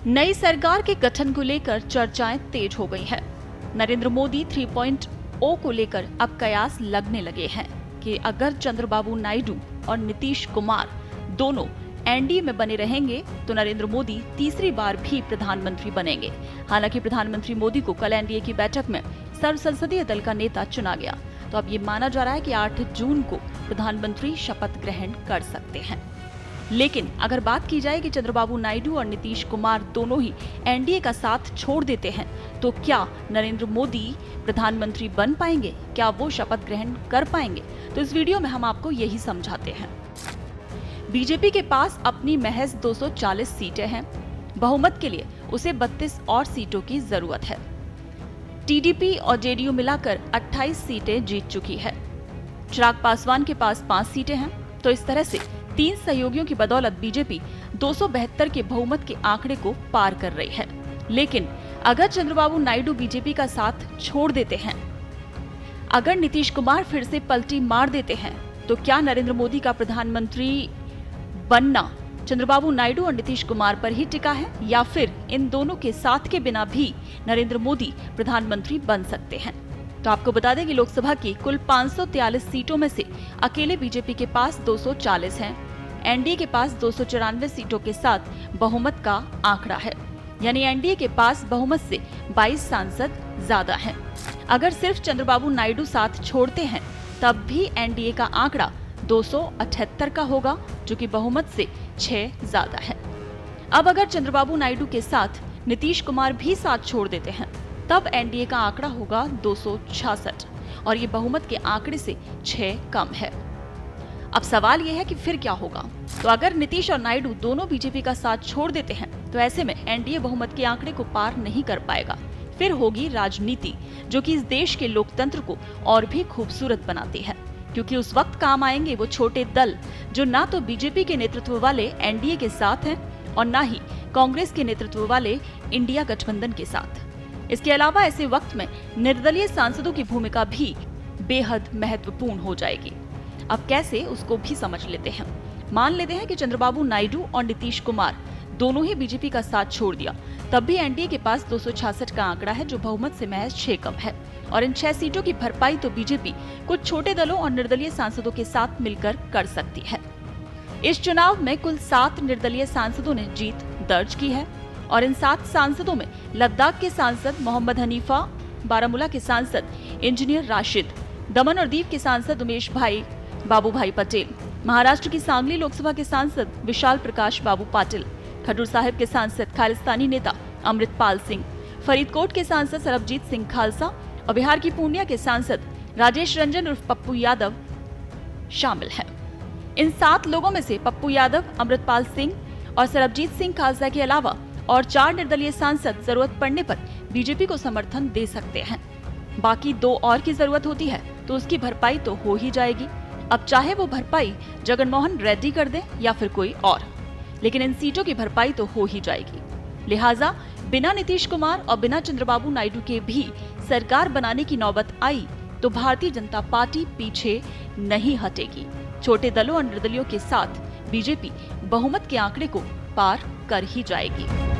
नई सरकार के गठन को लेकर चर्चाएं तेज हो गई हैं। नरेंद्र मोदी 3.0 को लेकर अब कयास लगने लगे हैं कि अगर चंद्रबाबू नायडू और नीतीश कुमार दोनों एनडीए में बने रहेंगे तो नरेंद्र मोदी तीसरी बार भी प्रधानमंत्री बनेंगे। हालांकि प्रधानमंत्री मोदी को कल एनडीए की बैठक में सर्व संसदीय दल का नेता चुना गया, तो अब ये माना जा रहा है कि 8 जून को प्रधानमंत्री शपथ ग्रहण कर सकते हैं। लेकिन अगर बात की जाए कि चंद्रबाबू नायडू और नीतीश कुमार दोनों ही एनडीए का साथ छोड़ देते हैं तो क्या नरेंद्र मोदी प्रधानमंत्री बन पाएंगे? क्या वो शपथ ग्रहण कर पाएंगे? तो इस वीडियो में हम आपको यही समझाते हैं। बीजेपी के पास अपनी महज 240 सीटें हैं। बहुमत के लिए उसे 32 और सीटों की जरूरत है। टीडीपी और जेडीयू मिलाकर 28 सीटें जीत चुकी है। चिराग पासवान के पास 5 सीटें हैं। तो इस तरह से 3 सहयोगियों की बदौलत बीजेपी 272 के बहुमत के आंकड़े को पार कर रही है। लेकिन अगर चंद्रबाबू नायडू बीजेपी का साथ छोड़ देते हैं, अगर नीतीश कुमार फिर से पलटी मार देते हैं, तो क्या नरेंद्र मोदी का प्रधानमंत्री बनना चंद्रबाबू नायडू और नीतीश कुमार पर ही टिका है, या फिर इन दोनों के साथ के बिना भी नरेंद्र मोदी प्रधानमंत्री बन सकते हैं? तो आपको बता दें कि लोकसभा की कुल 543 सीटों में से अकेले बीजेपी के पास 240 हैं। एनडीए के पास 294 सीटों के साथ बहुमत का आंकड़ा है, यानी एनडीए के पास बहुमत से 22 सांसद ज्यादा हैं। अगर सिर्फ चंद्रबाबू नायडू साथ छोड़ते हैं तब भी एनडीए का आंकड़ा 278 का होगा, जो कि बहुमत से 6 ज्यादा है। अब अगर चंद्रबाबू नायडू के साथ नीतीश कुमार भी साथ छोड़ देते हैं तब एनडीए का आंकड़ा होगा 266 और ये बहुमत के आंकड़े से 6 कम है। अब सवाल ये है कि फिर क्या होगा? तो अगर नीतीश और नायडू दोनों बीजेपी का साथ छोड़ देते हैं तो ऐसे में एनडीए बहुमत के आंकड़े को पार नहीं कर पाएगा। फिर होगी राजनीति, जो कि इस देश के लोकतंत्र को और भी खूबसूरत बनाती है, क्योंकि उस वक्त काम आएंगे वो छोटे दल जो ना तो बीजेपी के नेतृत्व वाले एनडीए के साथ हैं और ना ही कांग्रेस के नेतृत्व वाले इंडिया गठबंधन के साथ। इसके अलावा ऐसे वक्त में निर्दलीय सांसदों की भूमिका भी बेहद महत्वपूर्ण हो जाएगी। अब कैसे, उसको भी समझ लेते हैं। मान लेते हैं कि चंद्रबाबू नायडू और नीतीश कुमार दोनों ही बीजेपी का साथ छोड़ दिया, तब भी एनडीए के पास 266 का आंकड़ा है, जो बहुमत से महज 6 कम है। और इन 6 सीटों की भरपाई तो बीजेपी कुछ छोटे दलों और निर्दलीय सांसदों के साथ मिलकर कर सकती है। इस चुनाव में कुल 7 निर्दलीय सांसदों ने जीत दर्ज की है और इन 7 सांसदों में लद्दाख के सांसद मोहम्मद हनीफा, बारामूला के सांसद इंजीनियर राशिद, दमन और दीव के सांसद उमेश भाई बाबू भाई पटेल, महाराष्ट्र की सांगली लोकसभा के सांसद विशाल प्रकाश बाबू पाटिल, खडूर साहिब के सांसद खालिस्तानी नेता अमृतपाल सिंह, फरीदकोट के सांसद सरबजीत सिंह खालसा और बिहार की पूर्णिया के सांसद राजेश रंजन उर्फ पप्पू यादव शामिल हैं। इन 7 लोगों में से पप्पू यादव, अमृतपाल सिंह और सरबजीत सिंह खालसा के अलावा और 4 निर्दलीय सांसद जरूरत पड़ने पर बीजेपी को समर्थन दे सकते हैं। बाकी 2 और की जरूरत होती है तो उसकी भरपाई तो हो ही जाएगी। अब चाहे वो भरपाई जगनमोहन रेड्डी कर दे या फिर कोई और, लेकिन इन सीटों की भरपाई तो हो ही जाएगी। लिहाजा बिना नीतीश कुमार और बिना चंद्रबाबू नायडू के भी सरकार बनाने की नौबत आई तो भारतीय जनता पार्टी पीछे नहीं हटेगी। छोटे दलों और निर्दलियों के साथ बीजेपी बहुमत के आंकड़े को पार कर ही जाएगी।